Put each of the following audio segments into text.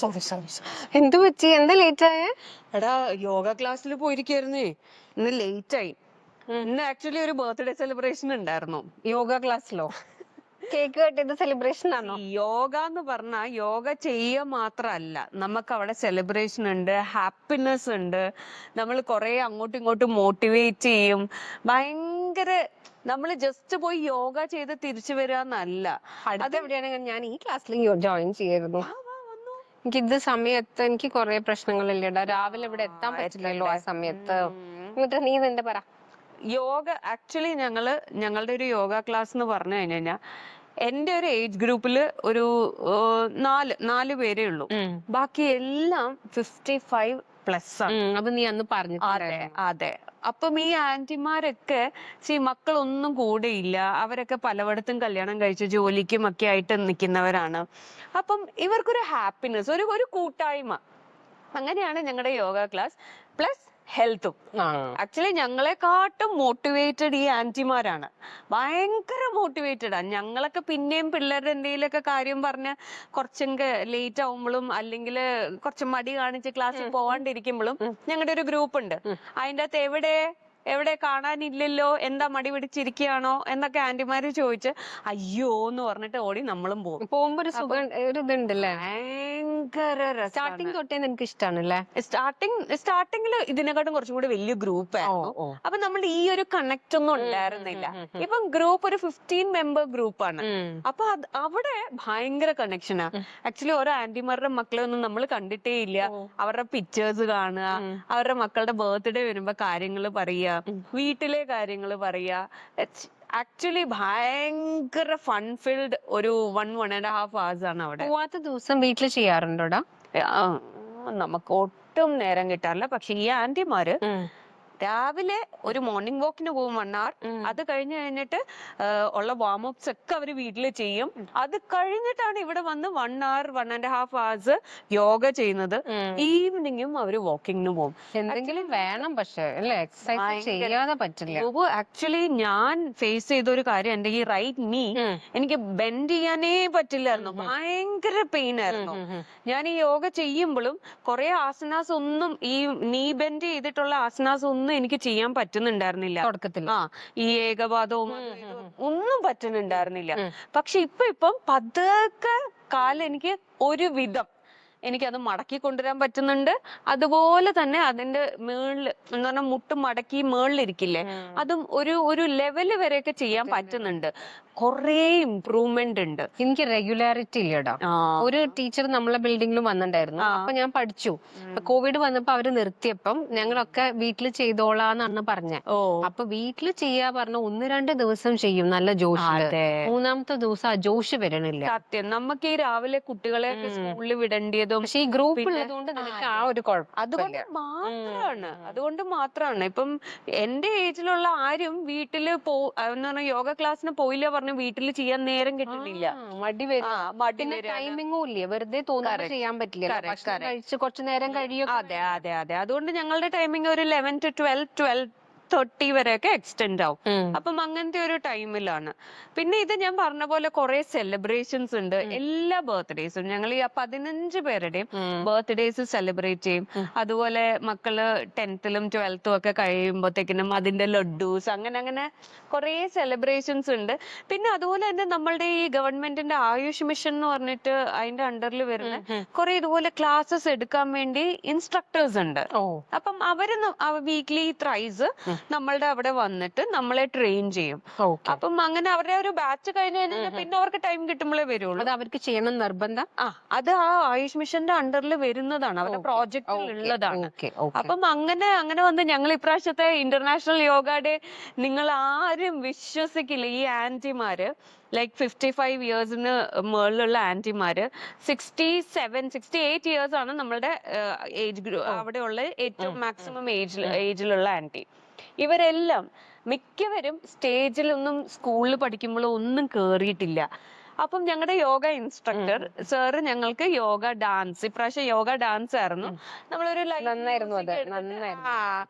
Sorry sorry. എന്ത് പറ്റി? എന്താ ലേറ്റ് ആയേ? എടാ യോഗ ക്ലാസ്സിൽ പോയിരിക്കായിരുന്നേ, ഇന്ന് ലേറ്റ് ആയി. ഇന്ന് ആക്ച്വലി ഒരു ബർത്ത്ഡേ സെലിബ്രേഷൻ ഉണ്ടായിരുന്നു. യോഗ ക്ലാസ്സിലോ? കേക്ക് കട്ട് ചെയ്ത സെലിബ്രേഷൻ ആണോ? യോഗ എന്ന് പറഞ്ഞാൽ യോഗ ചെയ്യുക മാത്രമല്ല, നമുക്ക് അവിടെ സെലിബ്രേഷൻ ഉണ്ട്, ഹാപ്പിനെസ് ഉണ്ട്. നമ്മൾ കുറെ അങ്ങോട്ടും ഇങ്ങോട്ടും മോട്ടിവേറ്റ് ചെയ്യും. ഭയങ്കര നമ്മൾ ജസ്റ്റ് പോയി യോഗ ചെയ്ത് തിരിച്ചു വരിക എന്നല്ല. അടുത്ത എവിടെയാണെങ്കിൽ ഞാൻ ഈ ക്ലാസ്സിൽ ജോയിൻ ചെയ്യായിരുന്നു. എനിക്ക് ഇത് സമയത്ത് എനിക്ക് കുറെ പ്രശ്നങ്ങളില്ലേടാ. രാവിലെ ഇവിടെ എത്താൻ പറ്റില്ലല്ലോ ആ സമയത്ത്. എന്നിട്ട് നീ നിന്റെ പറ. യോഗ ആക്ച്വലി ഞങ്ങളുടെ ഒരു യോഗ ക്ലാസ് എന്ന് പറഞ്ഞു കഴിഞ്ഞാൽ, എന്റെ ഒരു ഏജ് ഗ്രൂപ്പിൽ ഒരു നാല് പേരേ ഉള്ളൂ. ബാക്കി എല്ലാം 55+ ആണ്. അത് നീ അന്ന് പറഞ്ഞു. അതെ അതെ. അപ്പം ഈ ആന്റിമാരൊക്കെ മക്കളൊന്നും കൂടെയില്ല. അവരൊക്കെ പലയിടത്തും കല്യാണം കഴിച്ച് ജോലിക്കും ഒക്കെ ആയിട്ട് നിൽക്കുന്നവരാണ്. അപ്പം ഇവർക്കൊരു ഹാപ്പിനെസ്, ഒരു കൂട്ടായ്മ. അങ്ങനെയാണ് ഞങ്ങളുടെ യോഗ ക്ലാസ്. പ്ലസ് ഹെൽത്തും. ആക്ച്വലി ഞങ്ങളെക്കാട്ടും മോട്ടിവേറ്റഡ് ഈ ആന്റിമാരാണ്. ഭയങ്കര മോട്ടിവേറ്റഡാ. ഞങ്ങളൊക്കെ പിന്നെയും പിള്ളേരുടെ എന്തെങ്കിലുമൊക്കെ കാര്യം പറഞ്ഞ് കുറച്ചെങ്കിൽ ലേറ്റ് ആവുമ്പോഴും അല്ലെങ്കിൽ കുറച്ച് മടി കാണിച്ച് ക്ലാസ്സിൽ പോവാണ്ടിരിക്കുമ്പോഴും ഞങ്ങളുടെ ഒരു ഗ്രൂപ്പ് ഉണ്ട്. അതിൻ്റെ അകത്ത് എവിടെ കാണാനില്ലല്ലോ, എന്താ മടി പിടിച്ചിരിക്കുകയാണോ എന്നൊക്കെ ആന്റിമാര് ചോദിച്ച് അയ്യോ എന്ന് പറഞ്ഞിട്ട് ഓടി നമ്മളും പോകും. പോകുമ്പോ ഒരു സുഖം, ഒരു ഇതുണ്ടല്ലേ. ഭയങ്കര സ്റ്റാർട്ടിങ് തൊട്ടേ നിനക്ക് ഇഷ്ടമാണല്ലേ? സ്റ്റാർട്ടിങ്ങിൽ ഇതിനെക്കാട്ടും കുറച്ചും കൂടി വലിയ ഗ്രൂപ്പ് ആയിരുന്നു. അപ്പൊ നമ്മൾ ഈ ഒരു കണക്ട് ഒന്നും ഉണ്ടായിരുന്നില്ല. ഇപ്പം ഗ്രൂപ്പ് ഒരു 15 മെമ്പർ ഗ്രൂപ്പാണ്. അപ്പൊ അവിടെ ഭയങ്കര കണക്ഷനാ. ആക്ച്വലി ഓരോ ആന്റിമാരുടെ മക്കളെ ഒന്നും നമ്മൾ കണ്ടിട്ടേ ഇല്ല. അവരുടെ പിക്ചേഴ്സ് കാണുക, അവരുടെ മക്കളുടെ ബർത്ത്ഡേ വരുമ്പോ കാര്യങ്ങൾ പറയുക, വീട്ടിലെ കാര്യങ്ങൾ പറയുക. ആക്ച്വലി ഭയങ്കര ഫൺ ഫിൽഡ് ഒരു 1.5 hours ആണ് അവിടെ. പോവാത്ത ദിവസം വീട്ടിൽ ചെയ്യാറുണ്ടോടാ? നമുക്ക് ഒട്ടും നേരം കിട്ടാറില്ല. പക്ഷെ ഈ ആന്റിമാര് രാവിലെ ഒരു മോർണിംഗ് വാക്കിന് പോകും 1 hour. അത് കഴിഞ്ഞിട്ട് ഉള്ള വാമപ്സ് ഒക്കെ അവര് വീട്ടിൽ ചെയ്യും. അത് കഴിഞ്ഞിട്ടാണ് ഇവിടെ വന്ന് 1 hour 1.5 hours യോഗ ചെയ്യുന്നത്. ഈവനിങ്ങും അവര് വാക്കിങ്ങിന് പോകും. എന്തെങ്കിലും വേണം പക്ഷെ അല്ലേ? എക്സസൈസ് ചെയ്യാതെ പറ്റില്ല. ആക്ച്വലി ഞാൻ ഫേസ് ചെയ്ത ഒരു കാര്യം, എന്റെ ഈ റൈറ്റ് നീ എനിക്ക് ബെൻഡ് ചെയ്യാനേ പറ്റില്ലായിരുന്നു. ഭയങ്കര പെയിൻ ആയിരുന്നു. ഞാൻ ഈ യോഗ ചെയ്യുമ്പോഴും കുറെ ആസനാസ് ഒന്നും, ഈ നീ ബെൻഡ് ചെയ്തിട്ടുള്ള ആസനാസ് ഒന്നും എനിക്ക് ചെയ്യാൻ പറ്റുന്നുണ്ടായിരുന്നില്ല തുടക്കത്തിൽ. ഈ ഏകപാദവും ഒന്നും പറ്റുന്നുണ്ടായിരുന്നില്ല. പക്ഷെ ഇപ്പം പതുക്കെ കാലെനിക്ക് ഒരുവിധം എനിക്കത് മടക്കി കൊണ്ടുവരാൻ പറ്റുന്നുണ്ട്. അതുപോലെ തന്നെ അതിന്റെ മേളില് എന്ന് പറഞ്ഞാൽ മുട്ട് മടക്കി മേളിലിരിക്കില്ലേ, അതും ഒരു ലെവല് വരെയൊക്കെ ചെയ്യാൻ പറ്റുന്നുണ്ട്. കൊറേ ഇംപ്രൂവ്മെന്റ് ഉണ്ട്. എനിക്ക് റെഗുലാരിറ്റി ഇല്ലടാ. ഒരു ടീച്ചർ നമ്മളെ ബിൽഡിംഗിൽ വന്നിട്ടുണ്ടായിരുന്നു. അപ്പൊ ഞാൻ പഠിച്ചു. കോവിഡ് വന്നപ്പോ അവര് നിർത്തിയപ്പം ഞങ്ങളൊക്കെ വീട്ടിൽ ചെയ്തോളാന്നാണ് പറഞ്ഞത്. അപ്പൊ വീട്ടിൽ ചെയ്യാ പറഞ്ഞ 1-2 ദിവസം ചെയ്യും നല്ല ജോഷില്. 3-ാമത്തെ ദിവസം ആ ജോഷ് വരണില്ല. സത്യം. നമുക്ക് ഈ രാവിലെ കുട്ടികളെ സ്കൂളിൽ വിടേണ്ടതും, പക്ഷെ ഈ ഗ്രൂപ്പ് ഉള്ളതുകൊണ്ട് നിനക്ക് ആ ഒരു കുഴപ്പം. അതുകൊണ്ട് മാത്രമാണ് ഇപ്പം എന്റെ ഏജിലുള്ള ആരും വീട്ടില് എന്ന് പറഞ്ഞാൽ യോഗ ക്ലാസ്സിന് പോയില്ല പറഞ്ഞ് വീട്ടിൽ ചെയ്യാൻ നേരം കിട്ടുന്നില്ല. മടി വരും. ടൈമിങ്ങും ഇല്ലേ, വെറുതെ തോന്നുന്നത് ചെയ്യാൻ പറ്റില്ല. കഴിച്ച് കുറച്ചു നേരം കഴിയും. അതെ അതെ അതെ. അതുകൊണ്ട് ഞങ്ങളുടെ ടൈമിങ് ഒരു 11 to 12:30 വരെയൊക്കെ എക്സ്റ്റെൻഡ് ആവും. അപ്പം അങ്ങനത്തെ ഒരു ടൈമിലാണ്. പിന്നെ ഇത് ഞാൻ പറഞ്ഞ പോലെ കുറെ സെലിബ്രേഷൻസ് ഉണ്ട്. എല്ലാ ബർത്ത്ഡേസും ഞങ്ങൾ ഈ 15 പേരുടെയും ബർത്ത്ഡേസ് സെലിബ്രേറ്റ് ചെയ്യും. അതുപോലെ മക്കള് 10th-ലും 12th-ഉം ഒക്കെ കഴിയുമ്പോഴത്തേക്കിനും അതിന്റെ ലഡ്ഡൂസ്, അങ്ങനെ കുറെ സെലിബ്രേഷൻസ് ഉണ്ട്. പിന്നെ അതുപോലെ തന്നെ നമ്മളുടെ ഈ ഗവൺമെന്റിന്റെ ആയുഷ് മിഷൻ എന്ന് പറഞ്ഞിട്ട് അതിന്റെ അണ്ടറിൽ വരുന്ന കുറെ ഇതുപോലെ ക്ലാസ്സസ് എടുക്കാൻ വേണ്ടി ഇൻസ്ട്രക്ടേഴ്സ് ഉണ്ട്. അപ്പം അവര് വീക്ക്ലി ത്രൈസ് നമ്മളുടെ അവിടെ വന്നിട്ട് നമ്മളെ ട്രെയിൻ ചെയ്യും. അപ്പം അങ്ങനെ അവരുടെ ഒരു ബാച്ച് കഴിഞ്ഞ് കഴിഞ്ഞാൽ പിന്നെ അവർക്ക് ടൈം കിട്ടുമ്പോഴേ വരുള്ളൂ. അത് അവർക്ക് ചെയ്യണം നിർബന്ധം. അത് ആ ആയുഷ് മിഷന്റെ അണ്ടറിൽ വരുന്നതാണ്, അവരുടെ പ്രോജക്റ്റിൽ ഉള്ളതാണ്. അപ്പം അങ്ങനെ വന്ന് ഞങ്ങൾ ഇപ്രാവശ്യത്തെ ഇന്റർനാഷണൽ യോഗ ഡേ നിങ്ങൾ ആരും വിശ്വസിക്കില്ല, ഈ ആന്റിമാര് ലൈക്ക് 55 ഇയേഴ്സിന് മുകളിലുള്ള ആന്റിമാര് 67-68 ഇയേഴ്സ് ആണ് നമ്മളുടെ ഏജ് ഗ്രൂപ്പ്, അവിടെയുള്ള ഏറ്റവും മാക്സിമം ഏജിലുള്ള ആന്റി. ഇവരെല്ലാം മിക്കവരും സ്റ്റേജിലൊന്നും സ്കൂളിൽ പഠിക്കുമ്പോഴോ ഒന്നും കേറിയിട്ടില്ല. അപ്പം ഞങ്ങളുടെ യോഗ ഇൻസ്ട്രക്ടർ സാറ് ഞങ്ങൾക്ക് യോഗ ഡാൻസ്, ഇപ്രാവശ്യം യോഗ ഡാൻസ് ആയിരുന്നു. നമ്മളൊരു നന്നായിരുന്നു അത്, നന്നായിരുന്നു.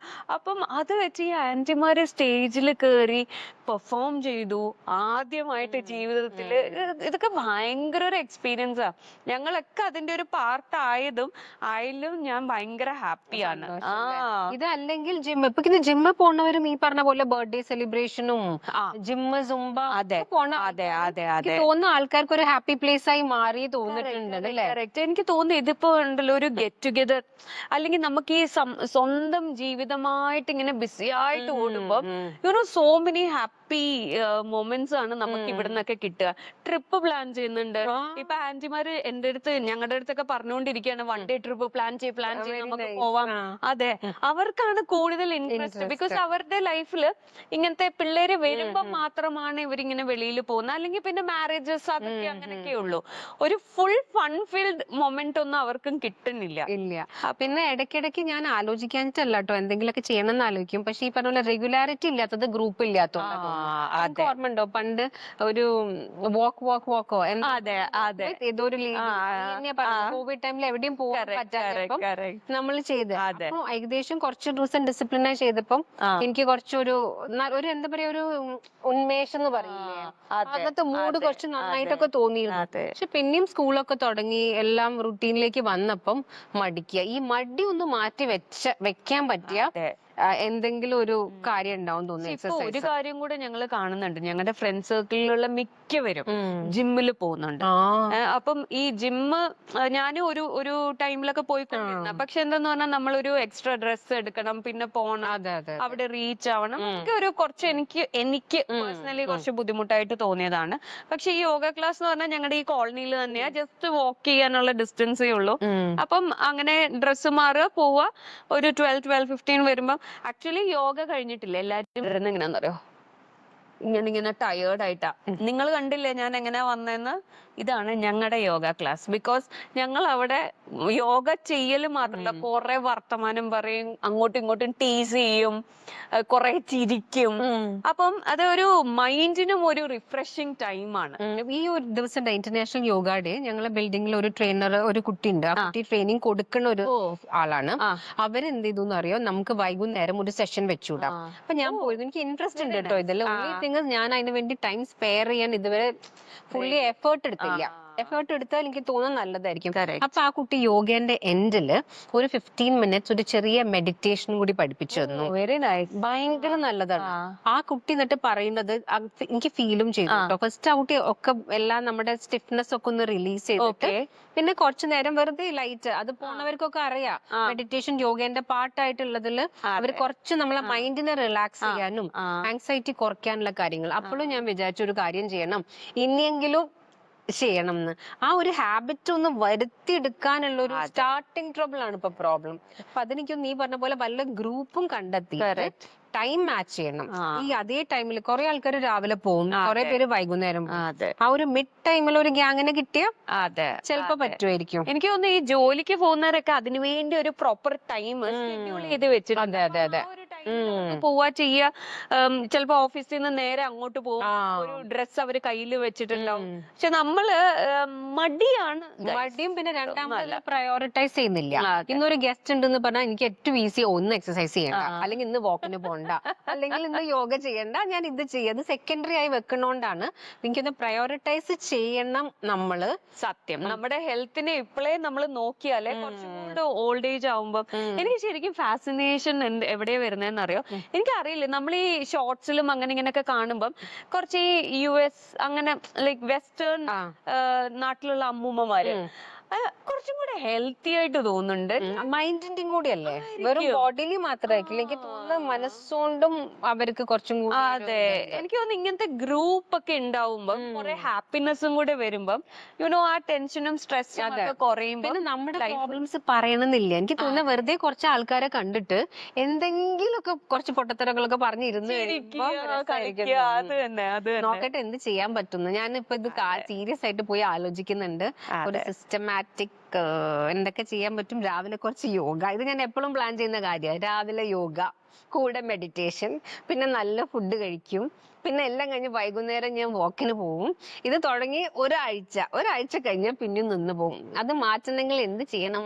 അപ്പം അത് വെച്ച് ഈ ആന്റിമാര് സ്റ്റേജിൽ കയറി പെർഫോം ചെയ്തു ആദ്യമായിട്ട് ജീവിതത്തില്. ഇതൊക്കെ ഭയങ്കര ഒരു എക്സ്പീരിയൻസാ. ഞങ്ങളൊക്കെ അതിന്റെ ഒരു പാർട്ട് ആയാലും ഞാൻ ഭയങ്കര ഹാപ്പിയാണ്. ഇത് അല്ലെങ്കിൽ ജിം, ഇപ്പൊ ജിമ്മിൽ പോണവരും ഈ പറഞ്ഞ പോലെ ബർത്ത്ഡേ സെലിബ്രേഷനും ജിമ്മ് സുംബ തോന്നുന്ന ആൾക്കാർക്ക് ഒരു ഹാപ്പി പ്ലേസ് ആയി മാറി തോന്നിട്ടുണ്ട് അല്ലേ? എനിക്ക് തോന്നുന്നു ഇതിപ്പോ ഉണ്ടല്ലോ ഒരു ഗെറ്റ് ടുഗെദർ, അല്ലെങ്കിൽ നമുക്ക് ഈ സ്വന്തം ജീവിതമായിട്ട് ഇങ്ങനെ ബിസി ആയിട്ട് ഓടുമ്പോ സോ മെനി ഹാപ്പി മൊമെന്റ്സ് ആണ് നമുക്ക് ഇവിടെ നിന്നൊക്കെ കിട്ടുക. ട്രിപ്പ് പ്ലാൻ ചെയ്യുന്നുണ്ട് ഇപ്പൊ ആന്റിമാര് എന്റെ അടുത്ത്, ഞങ്ങളുടെ അടുത്തൊക്കെ പറഞ്ഞുകൊണ്ടിരിക്കുകയാണ്, വൺ ഡേ ട്രിപ്പ് പ്ലാൻ ചെയ്ത് നമുക്ക് പോവാം. അതെ, അവർക്കാണ് കൂടുതൽ ഇൻട്രസ്റ്റ്. ബിക്കോസ് അവരുടെ ലൈഫില് ഇങ്ങനത്തെ പിള്ളേര് വരുമ്പോ മാത്രമാണ് ഇവരിങ്ങനെ വെളിയിൽ പോകുന്നത്. അല്ലെങ്കിൽ പിന്നെ മാരേജസ് അതൊക്കെ അങ്ങനെയൊക്കെ ഉള്ളൂ. ഒരു ഫുൾ ഫൺ ഫീൽഡ് മൊമെന്റ് ഒന്നും അവർക്കും കിട്ടുന്നില്ല. പിന്നെ ഇടയ്ക്കിടയ്ക്ക് ഞാൻ ആലോചിക്കാനിട്ടല്ല കേട്ടോ, എന്തെങ്കിലുമൊക്കെ ചെയ്യണമെന്ന് ആലോചിക്കും. പക്ഷെ ഈ പറഞ്ഞ പോലെ റെഗുലാരിറ്റി ഇല്ലാത്തത്, ഗ്രൂപ്പ് ഇല്ലാത്തതുകൊണ്ട്. ഓർമ്മ ഉണ്ടോ പണ്ട് ഒരു വോക്കോ ഏതോ ഒരു കോവിഡ് ടൈമിൽ എവിടെയും പോകാൻ പറ്റാത്തപ്പം നമ്മൾ ചെയ്ത്, അപ്പൊ ഏകദേശം കുറച്ച് ദിവസം ഡിസിപ്ലിനായി ചെയ്തപ്പം എനിക്ക് കുറച്ചൊരു എന്താ പറയാ, ഒരു ഉന്മേഷം എന്ന് പറയില്ലേ, അകത്തെ മൂഡ് കുറച്ച് നന്നായിട്ടൊക്കെ തോന്നിയിരുന്നു. പക്ഷെ പിന്നെയും സ്കൂളൊക്കെ തുടങ്ങി എല്ലാം റുട്ടീനിലേക്ക് വന്നപ്പം മടിക്കുക. ഈ മടി ഒന്ന് മാറ്റി വെക്കാൻ പറ്റിയ എന്തെങ്കിലും ഒരു കാര്യം ഉണ്ടാവും തോന്നുന്നു. ഒരു കാര്യം കൂടെ ഞങ്ങൾ കാണുന്നുണ്ട്, ഞങ്ങളുടെ ഫ്രണ്ട് സർക്കിളിലുള്ള മിക്കവരും ജിമ്മിൽ പോകുന്നുണ്ട്. അപ്പം ഈ ജിമ്മ് ഞാനും ഒരു ടൈമിലൊക്കെ പോയിക്കൊണ്ടിരുന്ന, പക്ഷെ എന്താന്ന് പറഞ്ഞാൽ നമ്മളൊരു എക്സ്ട്രാ ഡ്രസ്സ് എടുക്കണം, പിന്നെ പോണം, അവിടെ റീച്ച് ആവണം. ഒക്കെ ഒരു കുറച്ച് എനിക്ക് പേഴ്സണലി കുറച്ച് ബുദ്ധിമുട്ടായിട്ട് തോന്നിയതാണ്. പക്ഷെ ഈ യോഗ ക്ലാസ് എന്ന് പറഞ്ഞാൽ ഞങ്ങളുടെ ഈ കോളനിയിൽ തന്നെയാ, ജസ്റ്റ് വാക്ക് ചെയ്യാനുള്ള ഡിസ്റ്റൻസേ ഉള്ളൂ. അപ്പം അങ്ങനെ ഡ്രസ്സ് മാറുക, പോവുക, ഒരു 12-15 വരുമ്പം. ആക്ച്വലി യോഗ കഴിഞ്ഞിട്ടില്ല എല്ലാരും വരുന്ന എങ്ങനെയാണെന്നറിയോ, ഇങ്ങനെ ടയേർഡ് ആയിട്ടാ. നിങ്ങൾ കണ്ടില്ലേ ഞാൻ എങ്ങനെയാ വന്നതെന്ന്? ഇതാണ് ഞങ്ങളുടെ യോഗ ക്ലാസ്. ബിക്കോസ് ഞങ്ങൾ അവിടെ യോഗ ചെയ്യല് മാത്രമല്ല, കുറെ വർത്തമാനം പറയും, അങ്ങോട്ടും ഇങ്ങോട്ടും ടീസ് ചെയ്യും, കുറെ ചിരിക്കും. അപ്പം അത് ഒരു മൈൻഡിനും ഒരു റിഫ്രഷിങ് ടൈമാണ്. ഈ ഒരു ദിവസം ഇന്റർനാഷണൽ യോഗ ഡേ, ഞങ്ങളെ ബിൽഡിംഗിൽ ഒരു ട്രെയിനർ, ഒരു കുട്ടി ഉണ്ട്. ആ കുട്ടി ട്രെയിനിങ് കൊടുക്കുന്ന ഒരു ആളാണ്. അവരെന്ത് ചെയ്തു അറിയോ, നമുക്ക് വൈകുന്നേരം ഒരു സെഷൻ വെച്ചുകൂടാ. അപ്പൊ ഞാൻ പോയത്, എനിക്ക് ഇൻട്രസ്റ്റ് ഉണ്ട് കേട്ടോ ഇതിൽ. ഞാൻ അതിന് വേണ്ടി ടൈം സ്പെയർ ചെയ്യാൻ ഇതുവരെ ഫുള്ളി എഫേർട്ട് എടുത്തില്ല. എഫേർട്ട് എടുത്താൽ എനിക്ക് തോന്നുന്നു നല്ലതായിരിക്കും. അപ്പൊ ആ കുട്ടി യോഗേന്റെ എൻഡില് ഒരു 15 മിനിറ്റ്സ് ഒരു ചെറിയ മെഡിറ്റേഷൻ കൂടി പഠിപ്പിച്ചു തന്നു. വെരി നൈസ്, ഭയങ്കര നല്ലതാണ്. ആ കുട്ടി എന്നിട്ട് പറയുന്നത് എനിക്ക് ഫീലും ചെയ്തു കേട്ടോ. ഫസ്റ്റ് ആ കുട്ടി ഒക്കെ എല്ലാം നമ്മുടെ സ്റ്റിഫ്നെസ് ഒക്കെ ഒന്ന് റിലീസ് ചെയ്തിട്ട്, പിന്നെ കുറച്ചു നേരം വെറുതെ ലൈറ്റ്, അത് പോണവർക്കൊക്കെ അറിയാം മെഡിറ്റേഷൻ യോഗേന്റെ പാർട്ടായിട്ടുള്ളതിൽ അവർ കുറച്ച് നമ്മളെ മൈൻഡിനെ റിലാക്സ് ചെയ്യാനും ആങ്സൈറ്റി കുറയ്ക്കാനുള്ള കാര്യങ്ങൾ. അപ്പോഴും ഞാൻ വിചാരിച്ച ഒരു കാര്യം ചെയ്യണം, ഇനിയെങ്കിലും ചെയ്യണം എന്ന്. ആ ഒരു ഹാബിറ്റ് ഒന്ന് വരുത്തിയെടുക്കാനുള്ള ഒരു സ്റ്റാർട്ടിങ് ട്രബിൾ ആണ് ഇപ്പൊ പ്രോബ്ലം. അപ്പൊ അതെനിക്കൊന്ന് നീ പറഞ്ഞ പോലെ വല്ല ഗ്രൂപ്പും കണ്ടെത്തി ടൈം മാച്ച് ചെയ്യണം. ഈ അതേ ടൈമിൽ കുറെ ആൾക്കാർ രാവിലെ പോകും, കുറെ പേര് വൈകുന്നേരം പോകും. ആ ഒരു മിഡ് ടൈമിൽ ഒരു ഗ്യാങ്ങിനെ കിട്ടിയ ചിലപ്പോ പറ്റുമായിരിക്കും. എനിക്ക് തോന്നുന്നു ഈ ജോലിക്ക് പോകുന്നവരൊക്കെ അതിനു വേണ്ടി ഒരു പ്രോപ്പർ ടൈം ഷെഡ്യൂൾ ചെയ്ത് വെച്ചിട്ടുണ്ട്. പോവാ ചെയ്യാ, ചിലപ്പോ ഓഫീസിൽ നിന്ന് നേരെ അങ്ങോട്ട് പോകും, ഒരു ഡ്രസ് അവര് കയ്യിൽ വെച്ചിട്ടുണ്ടാവും. പക്ഷെ നമ്മള് മടിയും പിന്നെ രണ്ടാമത് പ്രയോറിറ്റൈസ് ചെയ്യുന്നില്ല. ഇന്നൊരു ഗസ്റ്റ് ഉണ്ടെന്ന് പറഞ്ഞാൽ എനിക്ക് ഏറ്റവും ഈസി ഒന്ന് എക്സസൈസ് ചെയ്യണ്ട, അല്ലെങ്കിൽ ഇന്ന് വാക്കിന് പോകണ്ട, അല്ലെങ്കിൽ ഇന്ന് യോഗ ചെയ്യണ്ട, ഞാൻ ഇത് ചെയ്യാം, സെക്കൻഡറി ആയി വെക്കണോണ്ടാണ്. എനിക്കൊന്ന് പ്രയോറിറ്റൈസ് ചെയ്യണം നമ്മള്. സത്യം, നമ്മുടെ ഹെൽത്തിനെ ഇപ്പോഴേ നമ്മൾ നോക്കിയാലേ കുറച്ചും കൂടെ ഓൾഡ് ഏജ് ആവുമ്പോ. എനിക്ക് ശരിക്കും ഫാസിനേഷൻ എവിടെയാ വരുന്നതെന്ന് അറിയോ? എനിക്കറിയില്ല, നമ്മൾ ഈ ഷോർട്സിലും അങ്ങനെ ഇങ്ങനെയൊക്കെ കാണുമ്പം കുറച്ച് ഈ US അങ്ങനെ ലൈക്ക് വെസ്റ്റേൺ നാട്ടിലുള്ള അമ്മൂമ്മമാര് കുറച്ചും കൂടെ ഹെൽത്തി ആയിട്ട് തോന്നുന്നുണ്ട്. മൈൻഡിന്റെ കൂടി അല്ലേ, വെറും ബോഡിലി മാത്രമായിരിക്കില്ല എനിക്ക് തോന്നുന്നത്, മനസ്സുകൊണ്ടും അവർക്ക് കുറച്ചും കൂടി. അതെ, എനിക്ക് തോന്നുന്നു ഇങ്ങനത്തെ ഗ്രൂപ്പ് ഒക്കെ ഉണ്ടാവുമ്പം കുറെ ഹാപ്പിനെസ്സും കൂടെ വരുമ്പം ആ ടെൻഷനും സ്ട്രെസ്സും ഒക്കെ കുറയുമ്പോ. പിന്നെ നമ്മുടെ പ്രോബ്ലംസ് പറയണമെന്നില്ല. എനിക്ക് തോന്നുന്നത് വെറുതെ കുറച്ച് ആൾക്കാരെ കണ്ടിട്ട് എന്തെങ്കിലുമൊക്കെ കുറച്ച് പൊട്ടത്തരങ്ങളൊക്കെ പറഞ്ഞിരുന്നു നോക്കട്ടെ എന്ത് ചെയ്യാൻ പറ്റുന്നു. ഞാനിപ്പോ ഇത് സീരിയസ് ആയിട്ട് പോയി ആലോചിക്കുന്നുണ്ട്. ഒരു സിസ്റ്റമാറ്റിക് എന്തൊക്കെ ചെയ്യാൻ പറ്റും? രാവിലെ കുറച്ച് യോഗ, ഇത് ഞാൻ എപ്പോഴും പ്ലാൻ ചെയ്യുന്ന കാര്യമാണ്. രാവിലെ യോഗ, കൂടെ മെഡിറ്റേഷൻ, പിന്നെ നല്ല ഫുഡ് കഴിക്കും, പിന്നെ എല്ലാം കഴിഞ്ഞ് വൈകുന്നേരം ഞാൻ വാക്കിന് പോവും. ഇത് തുടങ്ങി ഒരാഴ്ച കഴിഞ്ഞാൽ പിന്നെ നിന്ന് പോകും. അത് മാറ്റണമെങ്കിൽ എന്ത് ചെയ്യണം?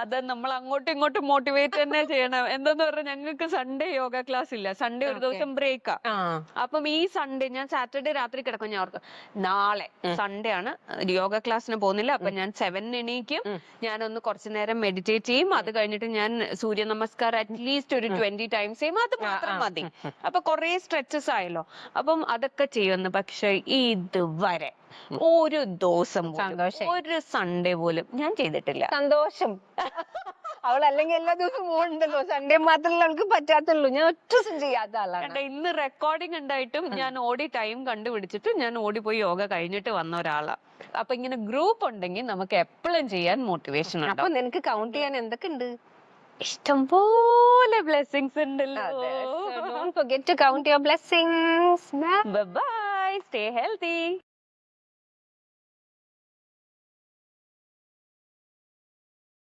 അത് നമ്മൾ അങ്ങോട്ടും ഇങ്ങോട്ടും മോട്ടിവേറ്റ് തന്നെ ചെയ്യണം. എന്താന്ന് പറഞ്ഞാൽ ഞങ്ങൾക്ക് സൺഡേ യോഗ ക്ലാസ് ഇല്ല. സൺഡേ ഒരു ദിവസം ബ്രേക്കാ. അപ്പം ഈ സൺഡേ ഞാൻ സാറ്റർഡേ രാത്രി കിടക്കും. ഞാൻ ഓർക്കും നാളെ സൺഡേ ആണ്, യോഗ ക്ലാസ്സിന് പോകുന്നില്ല. അപ്പൊ ഞാൻ 7 എണീക്കും, ഞാനൊന്ന് കുറച്ചു നേരം മെഡിറ്റേറ്റ് ചെയ്യും. അത് കഴിഞ്ഞിട്ട് ഞാൻ സൂര്യ നമസ്കാരം അറ്റ്ലീസ്റ്റ് ഒരു 20 ടൈംസ് ചെയ്യും. അത് മാത്രം മതി. അപ്പൊ കുറെ സ്ട്രെച്ചസ് ആയല്ലോ. അപ്പം അതൊക്കെ ചെയ്യുന്നു. പക്ഷെ ഇതുവരെ ഒരു ദിവസം പോലും, ഒരു സൺഡേ പോലും ഞാൻ ചെയ്തിട്ടില്ല. സന്തോഷം. അവൾ അല്ലെങ്കിൽ എല്ലാ ദിവസവും പോകുന്നുണ്ടല്ലോ, സൺഡേ മാത്രമല്ല അവൾക്ക് പറ്റാത്തുള്ളൂ. ഞാൻ ഒറ്റ ദിവസം ചെയ്യാത്ത ആളാണ്. ഇന്ന് റെക്കോർഡിംഗ് ഉണ്ടായിട്ടും ഞാൻ ഓടി ടൈം കണ്ടുപിടിച്ചിട്ട് ഞാൻ ഓടിപ്പോയി യോഗ കഴിഞ്ഞിട്ട് വന്ന ഒരാളാ. അപ്പൊ ഇങ്ങനെ ഗ്രൂപ്പ് ഉണ്ടെങ്കിൽ നമുക്ക് എപ്പോഴും ചെയ്യാൻ മോട്ടിവേഷൻ ഉണ്ട്. അപ്പൊ നിനക്ക് കൗണ്ട് ചെയ്യാൻ എന്തൊക്കെ ഉണ്ട്? ഇഷ്ടംപോലെ ബ്ലെസ്സിങ്സ് ഉണ്ടല്ലോ. Don't forget to count your blessings. Bye bye. Stay healthy.